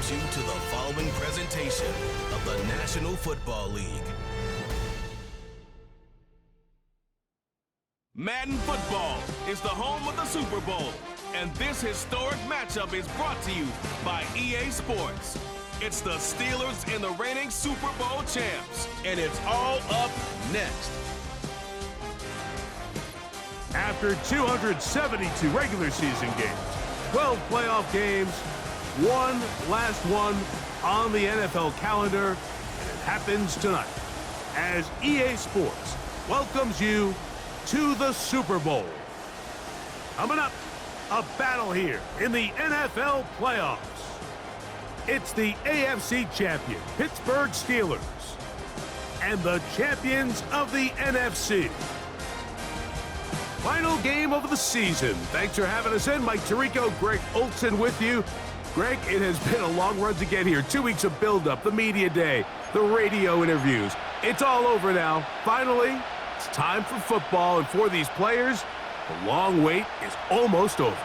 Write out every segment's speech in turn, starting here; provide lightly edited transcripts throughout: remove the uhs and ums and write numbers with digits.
welcomes you to the following presentation of the National Football League. Madden Football is the home of the Super Bowl, and this historic matchup is brought to you by EA Sports. It's the Steelers and the reigning Super Bowl champs, and it's all up next. After 272 regular season games, 12 playoff games, one last one on the NFL calendar, and it happens tonight as EA Sports welcomes you to the Super Bowl. Coming up, a battle here in the NFL playoffs. It's the AFC champion, Pittsburgh Steelers, and the champions of the NFC. Final game of the season. Thanks for having us in. Mike Tirico, Greg Olson with you. Greg, it has been a long run to get here. 2 weeks of build-up, the media day, the radio interviews. It's all over now. Finally, it's time for football, and for these players, the long wait is almost over.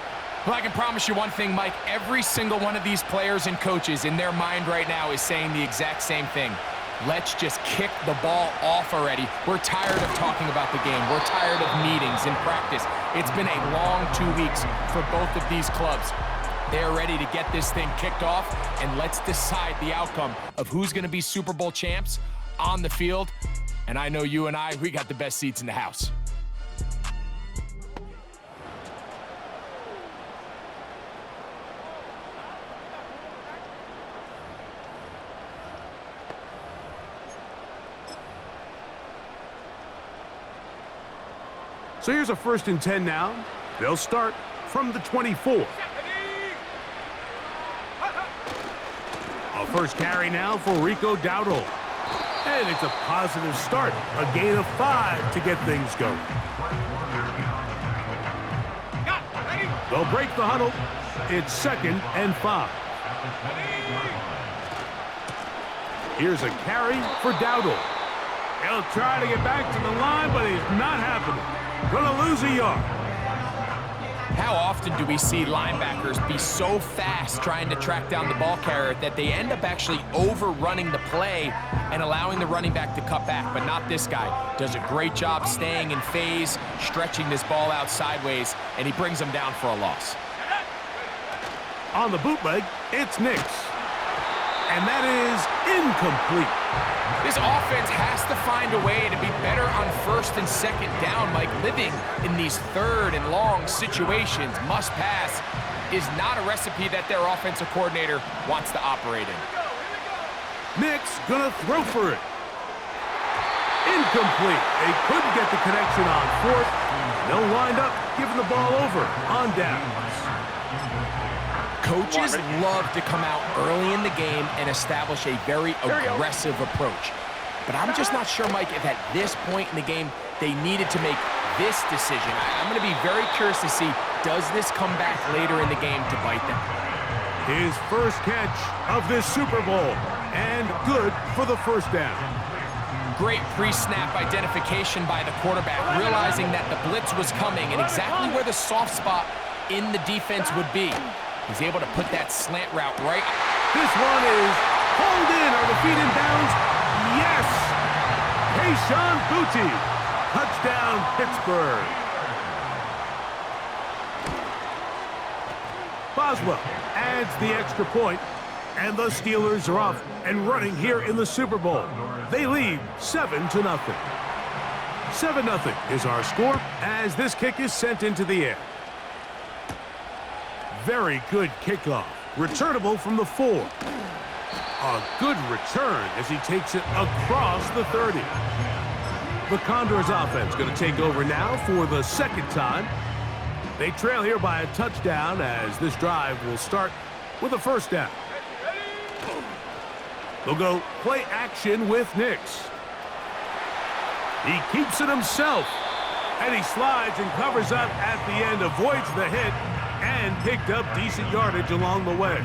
Well, I can promise you one thing, Mike. Every single one of these players and coaches in their mind right now is saying the exact same thing. Let's just kick the ball off already. We're tired of talking about the game. We're tired of meetings and practice. It's been a long 2 weeks for both of these clubs. They're ready to get this thing kicked off, and let's decide the outcome of who's going to be Super Bowl champs on the field. And I know you and we got the best seats in the house. So here's a 1st and 10 now. They'll start from the 24. A first carry now for Rico Dowdle. And it's a positive start. A gain of 5 to get things going. They'll break the huddle. It's 2nd and 5. Here's a carry for Dowdle. He'll try to get back to the line, but it's not happening. Gonna lose a yard. How often do we see linebackers be so fast trying to track down the ball carrier that they end up actually overrunning the play and allowing the running back to cut back? But not this guy. Does a great job staying in phase, stretching this ball out sideways, and he brings them down for a loss. On the bootleg, it's Nix. And that is incomplete. This offense has to find a way to be better on 1st and 2nd down. Like, living in these 3rd and long situations, must pass, is not a recipe that their offensive coordinator wants to operate in. Nix gonna throw for it. Incomplete. They couldn't get the connection on 4th. They'll wind up giving the ball over on downs. Coaches love to come out early in the game and establish a very aggressive approach. But I'm just not sure, Mike, if at this point in the game they needed to make this decision. I'm going to be very curious to see, does this come back later in the game to bite them? His first catch of this Super Bowl, and good for the 1st down. Great pre-snap identification by the quarterback, realizing that the blitz was coming and exactly where the soft spot in the defense would be. He's able to put that slant route right. This one is pulled in. Are the feet in bounds? Yes! Kayshon Boutte. Touchdown, Pittsburgh. Boswell adds the extra point, and the Steelers are off and running here in the Super Bowl. They lead 7-0. 7-0 is our score as this kick is sent into the air. Very good kickoff. Returnable from the 4. A good return as he takes it across the 30. The Condors offense going to take over now for the 2nd time. They trail here by a touchdown as this drive will start with a 1st down. They'll go play action with Nix. He keeps it himself. And he slides and covers up at the end, avoids the hit, and picked up decent yardage along the way.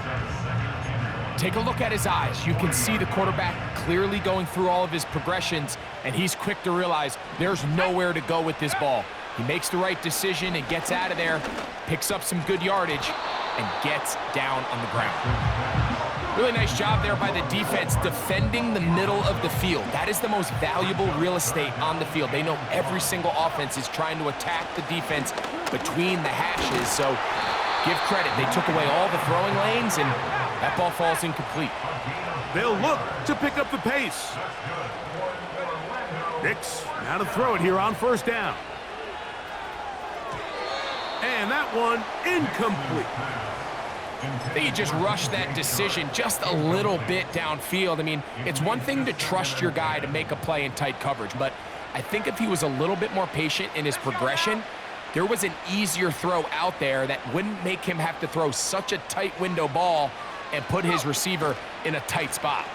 Take a look at his eyes. You can see the quarterback clearly going through all of his progressions, and he's quick to realize there's nowhere to go with this ball. He makes the right decision and gets out of there, picks up some good yardage, and gets down on the ground. Really nice job there by the defense defending the middle of the field. That is the most valuable real estate on the field. They know every single offense is trying to attack the defense between the hashes. So give credit. They took away all the throwing lanes, and that ball falls incomplete. They'll look to pick up the pace. Nix now to throw it here on first down. And that one incomplete. They just rushed that decision just a little bit downfield. I mean, it's one thing to trust your guy to make a play in tight coverage, but I think if he was a little bit more patient in his progression, there was an easier throw out there that wouldn't make him have to throw such a tight window ball and put his receiver in a tight spot.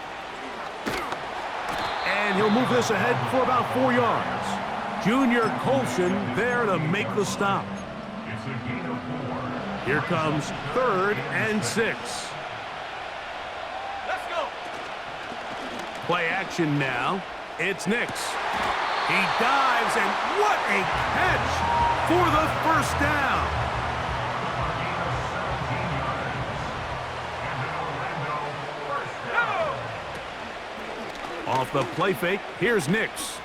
And he'll move this ahead for about 4 yards. Junior Colson there to make the stop. Here comes 3rd and 6. Let's go. Play action now. It's Nix. He dives, and what a catch for the first down. Off the play fake, here's Nix.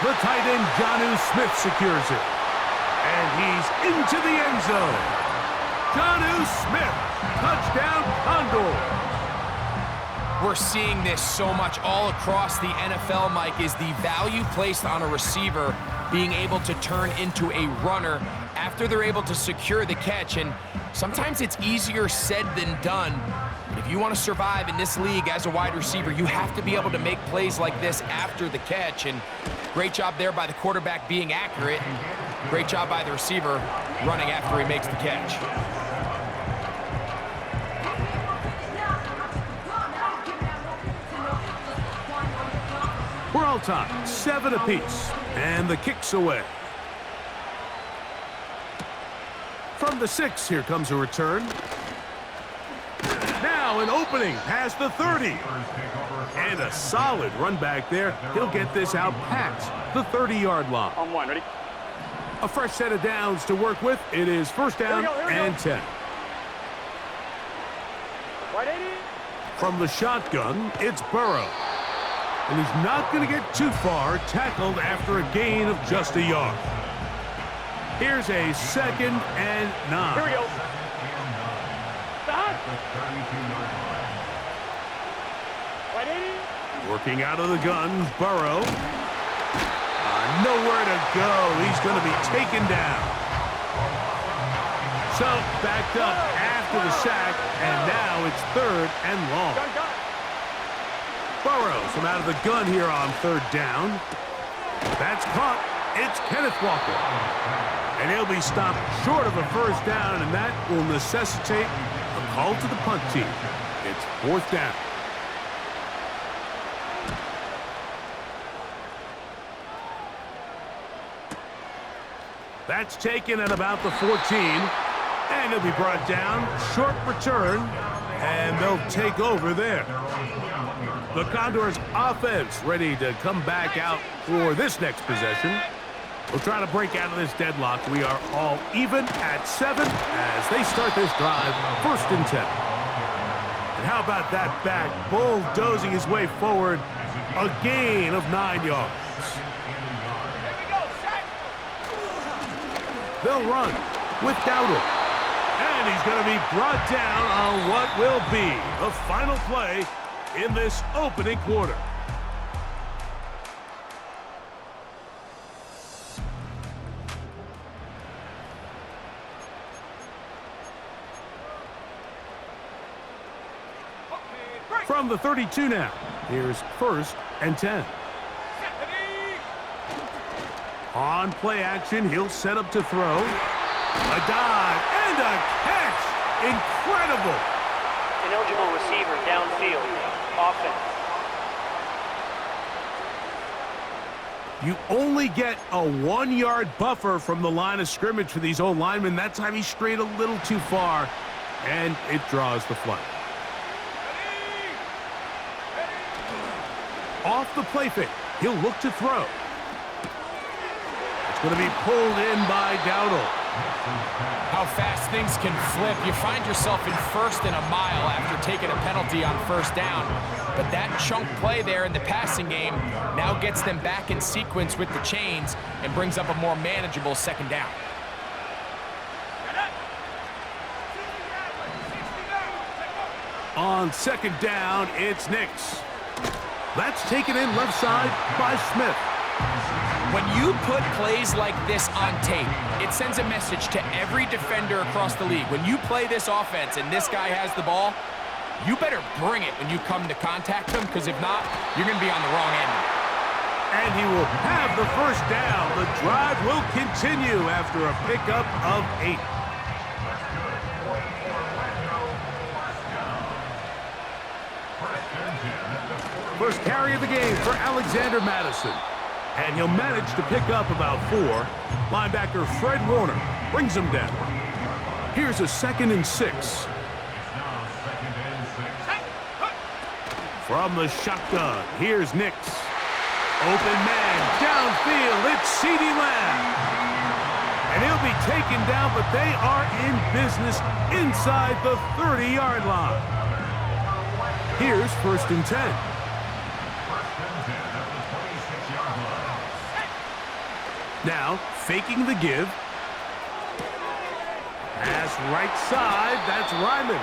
The tight end, Jonnu Smith, secures it. And he's into the end zone. Jonnu Smith, touchdown Condor. We're seeing this so much all across the NFL, Mike, is the value placed on a receiver being able to turn into a runner after they're able to secure the catch. And sometimes it's easier said than done. But if you want to survive in this league as a wide receiver, you have to be able to make plays like this after the catch. And great job there by the quarterback being accurate. And great job by the receiver running after he makes the catch. We're all tied, 7 apiece, and the kick's away. From the 6, here comes a return. Now an opening past the 30. And a solid run back there. He'll get this out past the 30-yard line. On 1, ready? A fresh set of downs to work with. It is first down and 10. Right 80. From the shotgun, it's Burrow. And he's not going to get too far, tackled after a gain of just a yard. Here's a 2nd and 9. Here we go. Stop. Right 80. Working out of the gun, Burrow. Nowhere to go. He's going to be taken down. So, backed up after the sack, and now it's 3rd and long. Burrows from out of the gun here on 3rd down. That's caught. It's Kenneth Walker. And he'll be stopped short of a first down, and that will necessitate a call to the punt team. It's 4th down. That's taken at about the 14. And he'll be brought down. Short return. And they'll take over there. The Condors offense ready to come back out for this next possession. We'll try to break out of this deadlock. We are all even at 7 as they start this drive, 1st and 10. And how about that back bulldozing his way forward, a gain of 9 yards. They'll run with Dowdle. And he's going to be brought down on what will be the final play in this opening quarter. From the 32 now, here's 1st and 10. On play action, he'll set up to throw. A dive and a catch. Incredible. Ineligible receiver downfield. Offense. You only get a 1-yard buffer from the line of scrimmage for these old linemen. That time he strayed a little too far, and it draws the flag. Off the play fake, he'll look to throw. It's going to be pulled in by Dowdle. How fast things can flip. You find yourself in first and a mile after taking a penalty on first down. But that chunk play there in the passing game now gets them back in sequence with the chains and brings up a more manageable second down. On second down, it's Nix. That's taken in left side by Smith. When you put plays like this on tape, it sends a message to every defender across the league. When you play this offense and this guy has the ball, you better bring it when you come to contact him, because if not, you're going to be on the wrong end. And he will have the first down. The drive will continue after a pickup of 8. First carry of the game for Alexander Madison. And he'll manage to pick up about 4. Linebacker Fred Warner brings him down. Here's a 2nd and 6. From the shotgun, here's Nix. Open man, downfield, it's CeeDee Lamb. And he'll be taken down, but they are in business inside the 30-yard line. Here's 1st and 10. Now, faking the give. Pass right side, that's Ryman.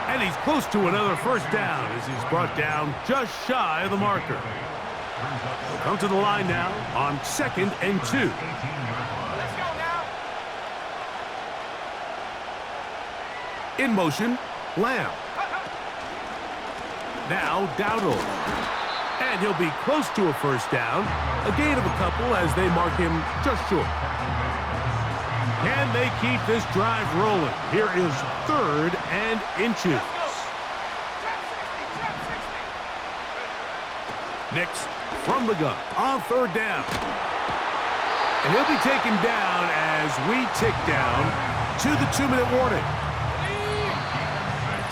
And he's close to another first down as he's brought down just shy of the marker. He'll come to the line now on 2nd and 2. Let's go now. In motion, Lamb. Now Dowdle. And he'll be close to a first down. A gain of a couple as they mark him just short. Can they keep this drive rolling? Here is 3rd and inches. Nix from the gun on 3rd down. And he'll be taken down as we tick down to the 2-minute warning.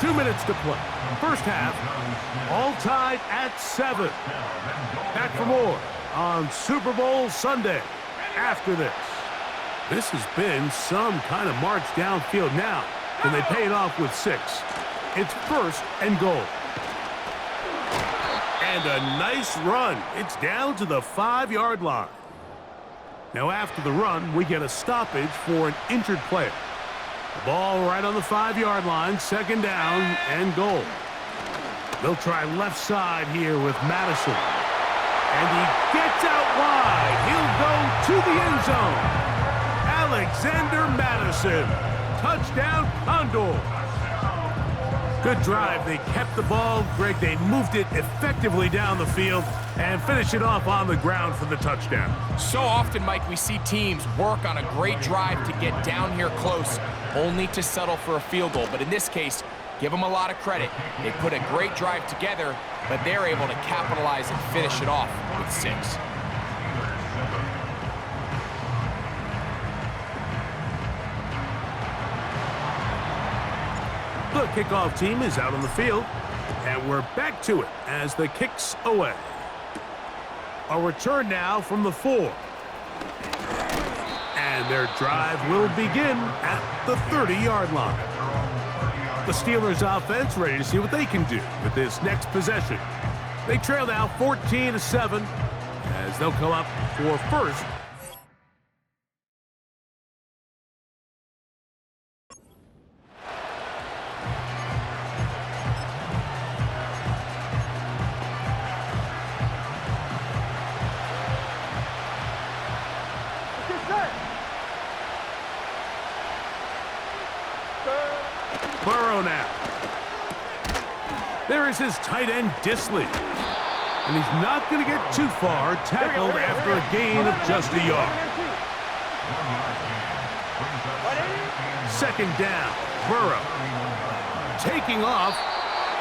2 minutes to play. First half, all tied at 7. Back for more on Super Bowl Sunday after this. This has been some kind of march downfield now. Can they pay it off with 6? It's 1st and goal. And a nice run. It's down to the 5-yard line. Now after the run, we get a stoppage for an injured player. The ball right on the 5-yard line, 2nd down and goal. They'll try left side here with Madison. And he gets out wide. He'll go to the end zone. Alexander Madison. Touchdown, Condor. Good drive. They kept the ball. Greg, they moved it effectively down the field and finish it off on the ground for the touchdown. So often, Mike, we see teams work on a great drive to get down here close, only to settle for a field goal. But in this case, give them a lot of credit. They put a great drive together, but they're able to capitalize and finish it off with 6. The kickoff team is out on the field, and we're back to it as the kick's away. A return now from the 4. And their drive will begin at the 30-yard line. The Steelers offense ready to see what they can do with this next possession. They trail now 14-7 as they'll come up for 1st. Burrow now. There is his tight end, Disley. And he's not going to get too far, tackled after a gain of just a yard. 2nd down, Burrow. Taking off,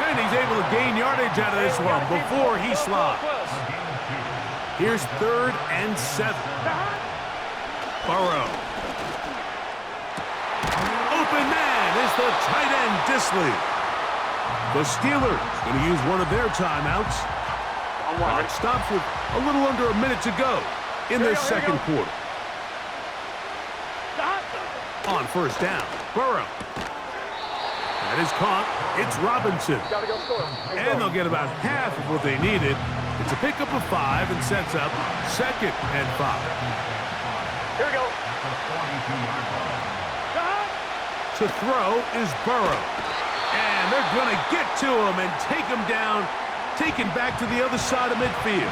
and he's able to gain yardage out of this one before he slides. Here's 3rd and 7. Burrow. Open man is the tight end, Disley. The Steelers going to use one of their timeouts. Clock stops with a little under a minute to go in this 2nd quarter. on first down. Burrow. That is caught. It's Robinson. Gotta go score. And they'll get about half of what they needed. It's a pickup of 5 and sets up 2nd and 5. Here we go. To throw is Burrow. And they're going to get to him and take him down, taken back to the other side of midfield.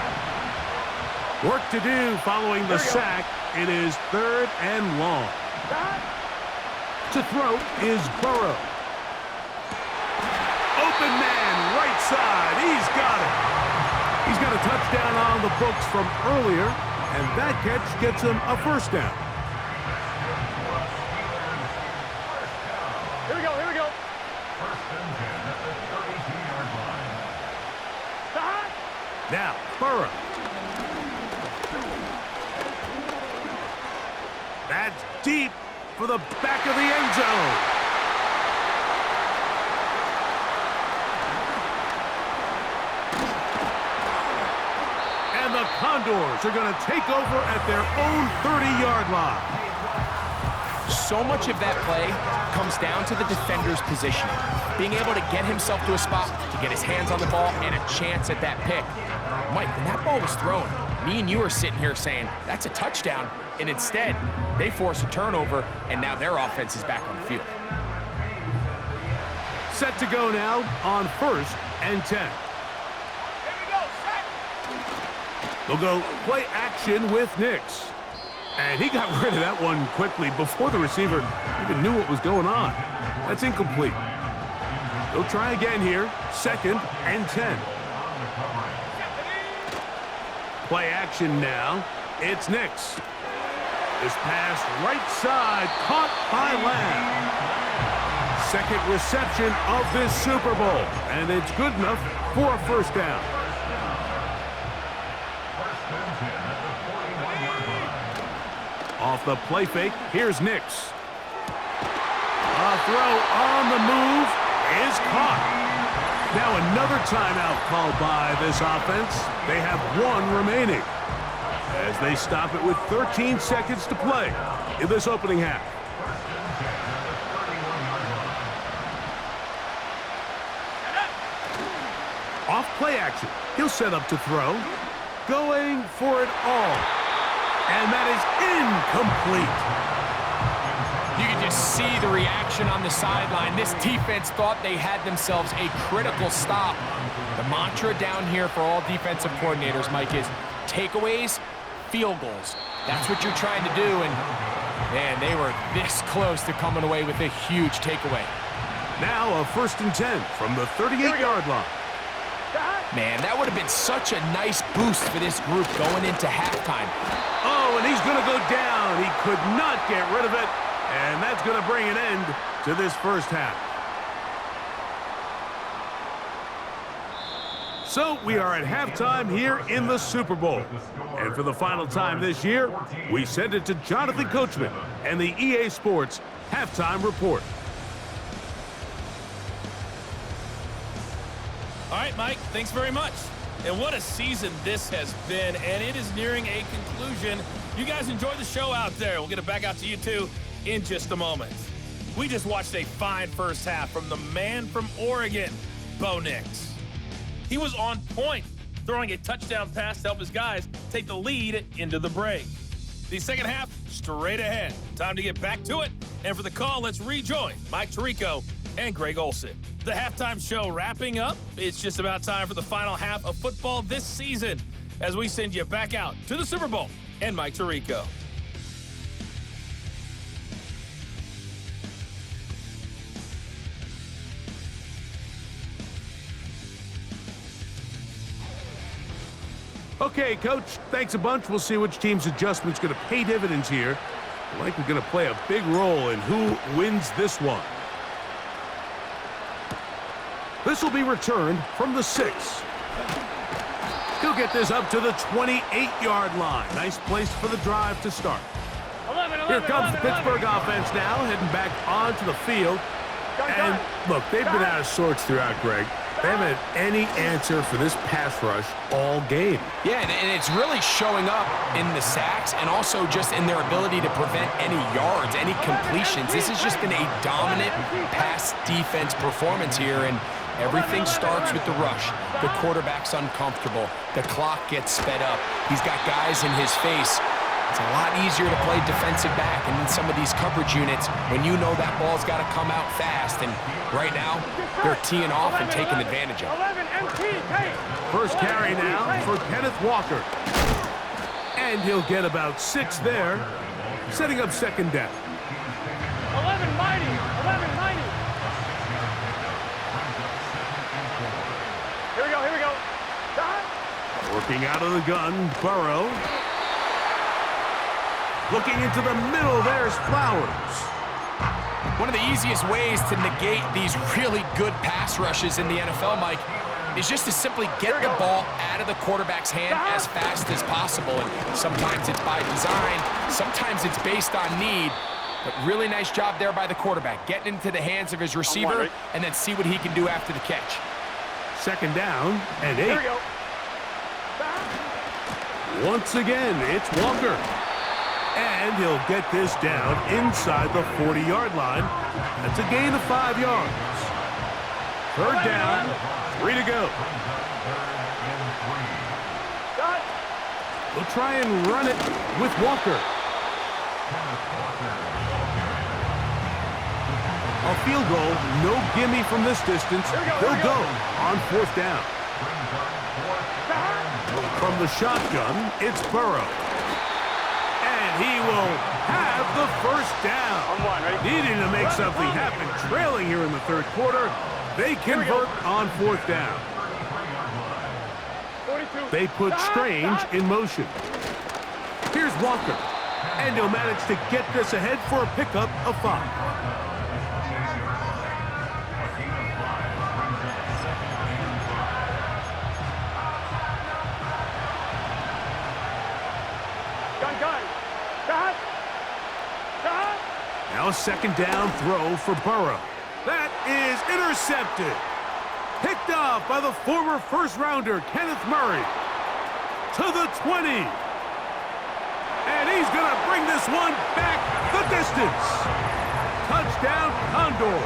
Work to do following the sack. It is 3rd and long. To throw is Burrow. Open man, right side. He's got it. He's got a touchdown on the books from earlier, and that catch gets him a first down. Here we go, here we go. Now, Burrow. That's deep for the back of the end zone. And the Condors are going to take over at their own 30-yard line. So much of that play comes down to the defender's positioning. Being able to get himself to a spot, to get his hands on the ball, and a chance at that pick. Mike, when that ball was thrown, me and you are sitting here saying, that's a touchdown. And instead, they force a turnover, and now their offense is back on the field. Set to go now on 1st and 10. Here we go, set. They'll go play action with Nix. And he got rid of that one quickly before the receiver even knew what was going on. That's incomplete. They'll try again here. 2nd and 10. Play action now. It's Nix. This pass right side caught by Lamb. 2nd reception of this Super Bowl. And it's good enough for a first down. Off the play fake, here's Nix. A throw on the move is caught. Now another timeout called by this offense. They have 1 remaining as they stop it with 13 seconds to play in this opening half. Off play action. He'll set up to throw. Going for it all. And that is incomplete. You can just see the reaction on the sideline. This defense thought they had themselves a critical stop. The mantra down here for all defensive coordinators, Mike, is takeaways, field goals. That's what you're trying to do, and man, they were this close to coming away with a huge takeaway. Now a 1st and 10 from the 38-yard line. Man, that would have been such a nice boost for this group going into halftime. Oh, and he's going to go down. He could not get rid of it, and that's going to bring an end to this first half. So we are at halftime here in the Super Bowl. And for the final time this year, we send it to Jonathan Coachman and the EA Sports Halftime Report. All right, Mike, thanks very much. And what a season this has been, and it is nearing a conclusion. You guys enjoy the show out there. We'll get it back out to you, too, in just a moment. We just watched a fine first half from the man from Oregon, Bo Nix. He was on point, throwing a touchdown pass to help his guys take the lead into the break. The second half, straight ahead. Time to get back to it. And for the call, let's rejoin Mike Tirico and Greg Olsen. The halftime show wrapping up. It's just about time for the final half of football this season as we send you back out to the Super Bowl and Mike Tirico. Okay, Coach, thanks a bunch. We'll see which team's adjustment's going to pay dividends here. I think we're going to play a big role in who wins this one. This will be returned from the 6. He'll get this up to the 28-yard line. Nice place for the drive to start. 11, Here comes the Pittsburgh offense now, heading back onto the field. And, look, they've been out of sorts throughout, Greg. They haven't had any answer for this pass rush all game. Yeah, and it's really showing up in the sacks and also just in their ability to prevent any yards, any completions. This has just been a dominant pass defense performance here, and everything starts with the rush. The quarterback's uncomfortable. The clock gets sped up. He's got guys in his face. It's a lot easier to play defensive back and in some of these coverage units when you know that ball's got to come out fast. And right now, they're teeing off and taking advantage of it. First carry now for Kenneth Walker. And he'll get about 6 there, setting up second down. 11 mighty. 11 mighty. Here we go. Here we go. Working out of the gun, Burrow. Looking into the middle, there's Flowers. One of the easiest ways to negate these really good pass rushes in the NFL, Mike, is just to simply get the ball out of the quarterback's hand as fast as possible. And sometimes it's by design, sometimes it's based on need. But really nice job there by the quarterback, getting into the hands of his receiver and then see what he can do after the catch. Second down and 8. Here we go. Once again, it's Walker. And he'll get this down inside the 40-yard line. That's a gain of 5 yards. Third down, 3 to go. We'll try and run it with Walker. A field goal, no gimme from this distance. They'll go on 4th down. From the shotgun, it's Burrow. And he will have the first down. Needing to make something happen, trailing here in the 3rd quarter. They convert on 4th down. They put Strange in motion. Here's Walker. And he'll manage to get this ahead for a pickup of 5. Now a second down throw for Burrow. That is intercepted. Picked off by the former first-rounder, Kenneth Murray. To the 20. And he's going to bring this one back the distance. Touchdown, Condor.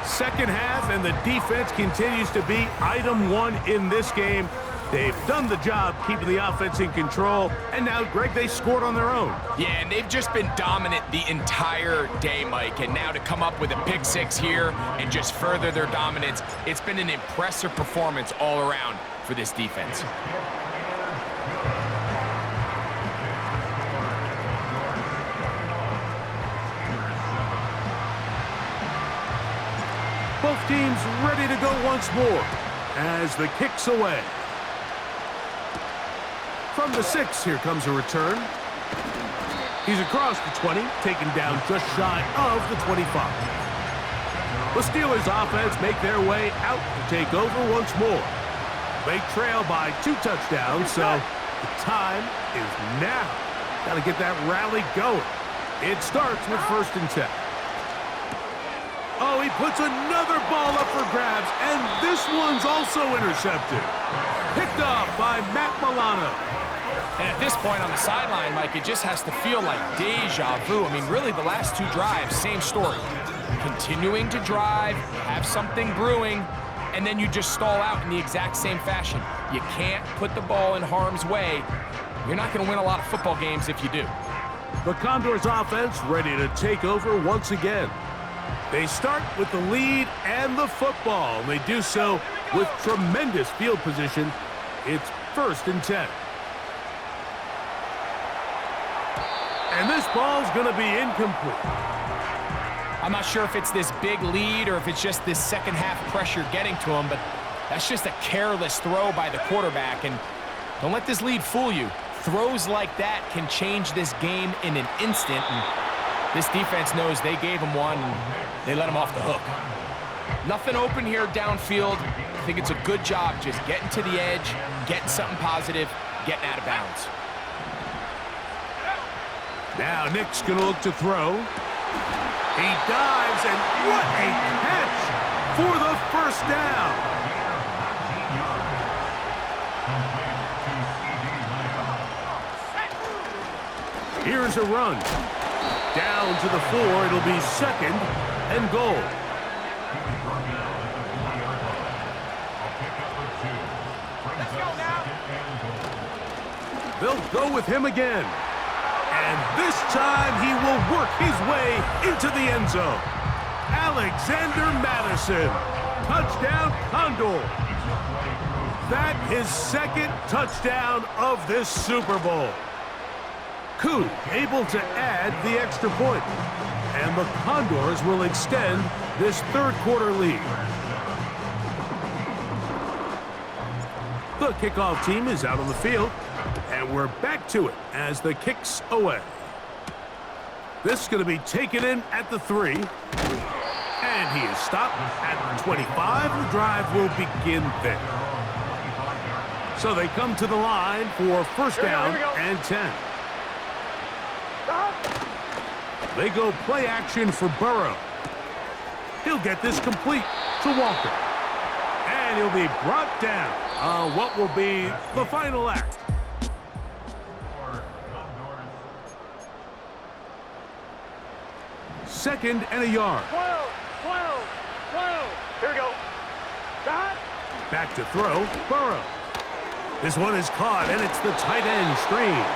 Second half, and the defense continues to be item 1 in this game. They've done the job keeping the offense in control, and now, Greg, they scored on their own. Yeah, and they've just been dominant the entire day, Mike, and now to come up with a pick 6 here and just further their dominance, it's been an impressive performance all around for this defense. Both teams ready to go once more as the kick's away. From the 6, here comes a return. He's across the 20, taken down just shy of the 25. The Steelers offense make their way out to take over once more. They trail by 2 touchdowns, so the time is now. Got to get that rally going. It starts with 1st and 10. Oh, he puts another ball up for grabs, and this one's also intercepted. Picked off by Matt Milano. And at this point on the sideline, Mike, it just has to feel like deja vu. I mean, really, the last 2 drives, same story. Continuing to drive, have something brewing, and then you just stall out in the exact same fashion. You can't put the ball in harm's way. You're not going to win a lot of football games if you do. The Condors offense ready to take over once again. They start with the lead and the football, and they do so with tremendous field position. It's 1st and 10. And this ball's going to be incomplete. I'm not sure if it's this big lead or if it's just this second half pressure getting to him, but that's just a careless throw by the quarterback. And don't let this lead fool you. Throws like that can change this game in an instant. And this defense knows they gave him one, and they let him off the hook. Nothing open here downfield. I think it's a good job just getting to the edge, getting something positive, getting out of bounds. Now Nick's going to look to throw. He dives, and what a catch! for the first down. Here's a run. Down to the 4. It'll be 2nd and goal. They'll go with him again. And this time he will work his way into the end zone. Alexander Madison. Touchdown, Condor. That his 2nd touchdown of this Super Bowl. Koo able to add the extra point. And the Condors will extend this 3rd quarter lead. The kickoff team is out on the field. And we're back to it as the kick's away. This is going to be taken in at the 3. And he is stopped at the 25. The drive will begin there. So they come to the line for first down and 10. They go play action for Burrow. He'll get this complete to Walker. And he'll be brought down on what will be the final act. Second and a yard. 12. Here we go. Back to throw, Burrow. This one is caught, and it's the tight end, Strange.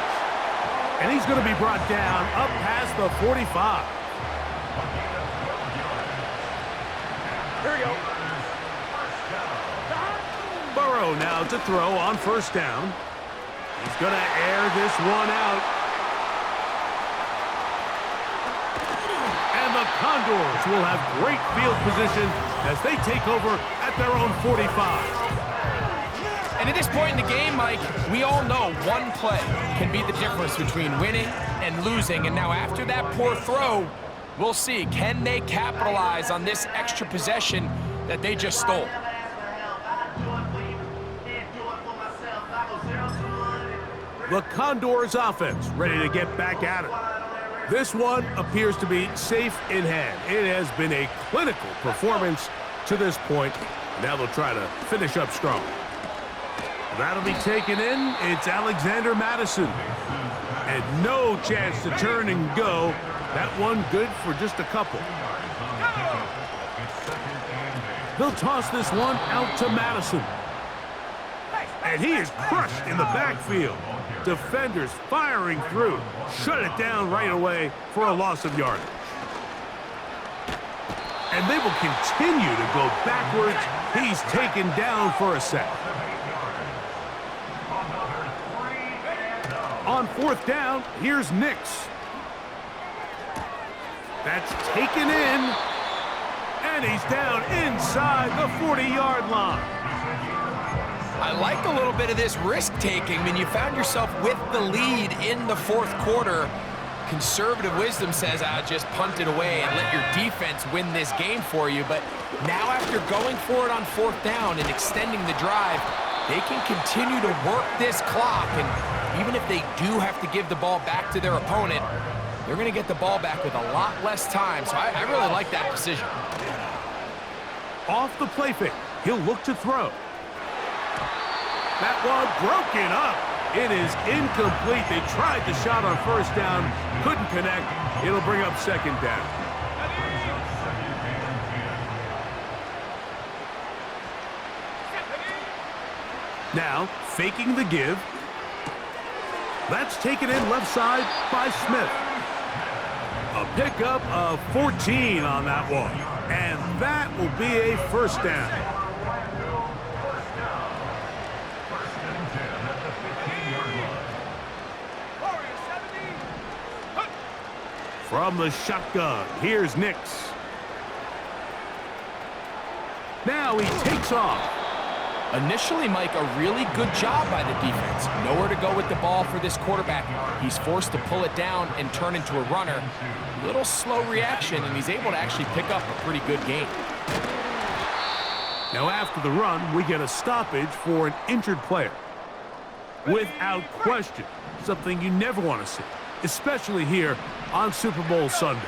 And he's going to be brought down up past the 45. Here we go. Burrow now to throw on first down. He's going to air this one out. And the Condors will have great field position as they take over at their own 45. And at this point in the game, Mike, we all know one play can be the difference between winning and losing. And now after that poor throw, we'll see, can they capitalize on this extra possession that they just stole? The Condors offense ready to get back at it. This one appears to be safe in hand. It has been a clinical performance to this point. Now they'll try to finish up strong. That'll be taken in. It's Alexander Madison. And no chance to turn and go. That one good for just a couple. They'll toss this one out to Madison. And he is crushed in the backfield. Defenders firing through. Shut it down right away for a loss of yardage. And they will continue to go backwards. He's taken down for a sack. On fourth down, here's Nix. That's taken in. And he's down inside the 40-yard line. I like a little bit of this risk-taking when you found yourself with the lead in the 4th quarter. Conservative wisdom says, just punt it away and let your defense win this game for you. But now after going for it on 4th down and extending the drive, they can continue to work this clock. And even if they do have to give the ball back to their opponent, they're going to get the ball back with a lot less time. So I really like that decision. Off the play fake, he'll look to throw. That one broken up. It is incomplete. They tried the shot on first down, couldn't connect. It'll bring up second down. Now, faking the give. That's taken in left side by Smith. A pickup of 14 on that one. And that will be a first down. From the shotgun, here's Nix. Now he takes off. Initially, Mike, a really good job by the defense. Nowhere to go with the ball for this quarterback. He's forced to pull it down and turn into a runner. A little slow reaction, and he's able to actually pick up a pretty good gain. Now after the run, we get a stoppage for an injured player. Without question, something you never want to see, especially here on Super Bowl Sunday.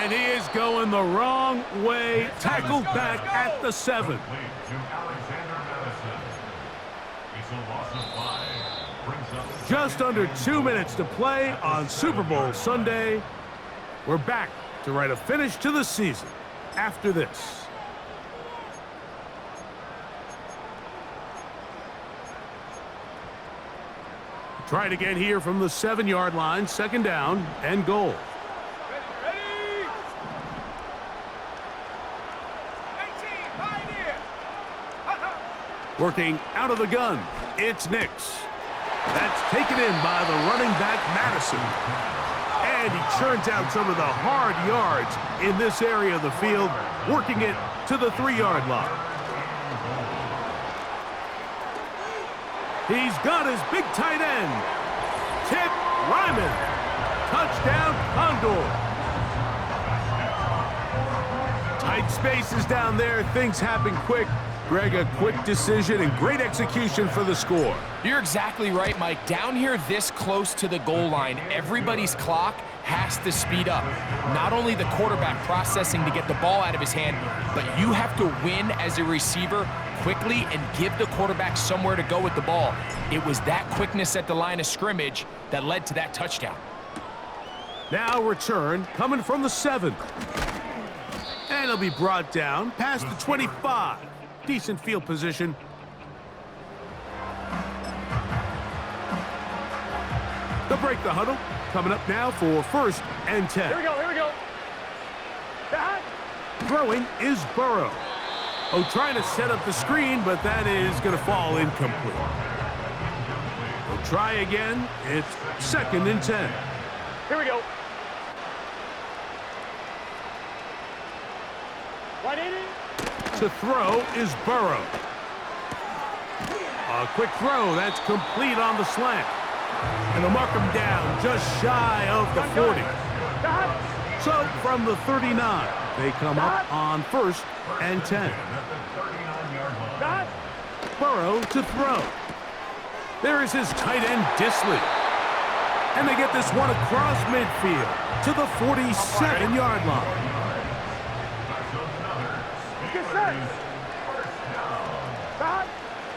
And he is going the wrong way. Tackled back at the 7. Just under 2 minutes to play on Super Bowl Sunday. We're back to write a finish to the season after this. Try it again here from the 7-yard line. 2nd down and goal. Working out of the gun, it's Nix. That's taken in by the running back, Madison. And he churns out some of the hard yards in this area of the field, working it to the 3-yard line. He's got his big tight end, Tip Ryman. Touchdown, Condor. Tight spaces down there. Things happen quick. Greg, a quick decision and great execution for the score. You're exactly right, Mike. Down here this close to the goal line, everybody's clock has to speed up. Not only the quarterback processing to get the ball out of his hand, but you have to win as a receiver quickly and give the quarterback somewhere to go with the ball. It was that quickness at the line of scrimmage that led to that touchdown. Now return coming from the 7. And it'll be brought down past the 25. Decent field position. They'll break the huddle. Coming up now for 1st and 10. Here we go, here we go. Back. Throwing is Burrow. Oh, trying to set up the screen, but that is going to fall incomplete. We'll try again. It's 2nd and 10. Here we go. Right in it. To throw is Burrow. A quick throw. That's complete on the slant. And they'll mark him down just shy of the 40. So from the 39, they come up on 1st and 10. Burrow to throw. There is his tight end, Disley. And they get this one across midfield to the 47-yard line.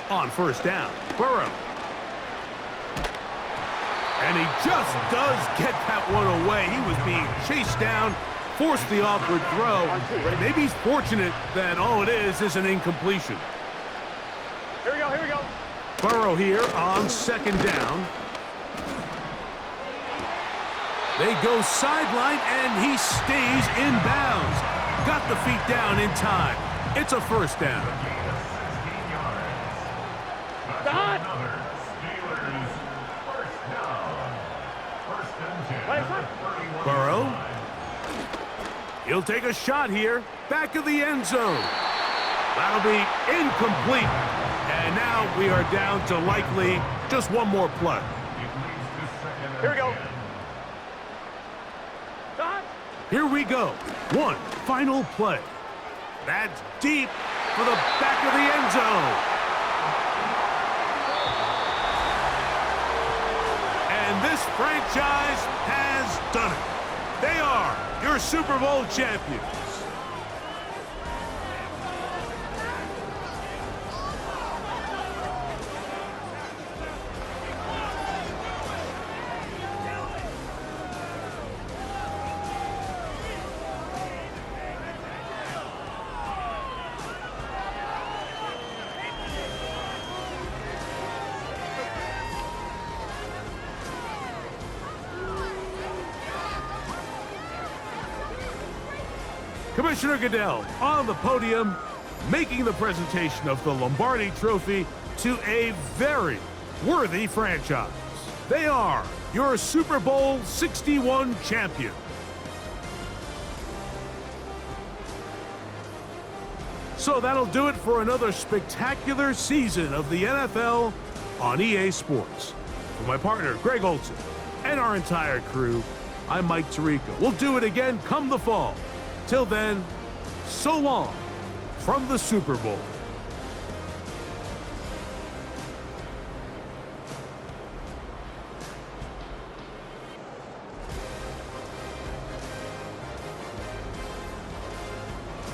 On 1st down, Burrow. And he just does get that one away. He was being chased down, forced the awkward throw. Maybe he's fortunate that all it is an incompletion. Here we go, here we go. Burrow here on 2nd down. They go sideline, and he stays in bounds. Got the feet down in time. It's a 1st down. Burrow. He'll take a shot here. Back of the end zone. That'll be incomplete. And now we are down to likely just one more play. Here we go. Here we go. One final play. That's deep for the back of the end zone. And this franchise has done it. They are your Super Bowl champions. Commissioner Goodell on the podium, making the presentation of the Lombardi Trophy to a very worthy franchise. They are your Super Bowl 61 champion. So that'll do it for another spectacular season of the NFL on EA Sports. For my partner, Greg Olson, and our entire crew, I'm Mike Tirico. We'll do it again come the fall. Till then, so long from the Super Bowl.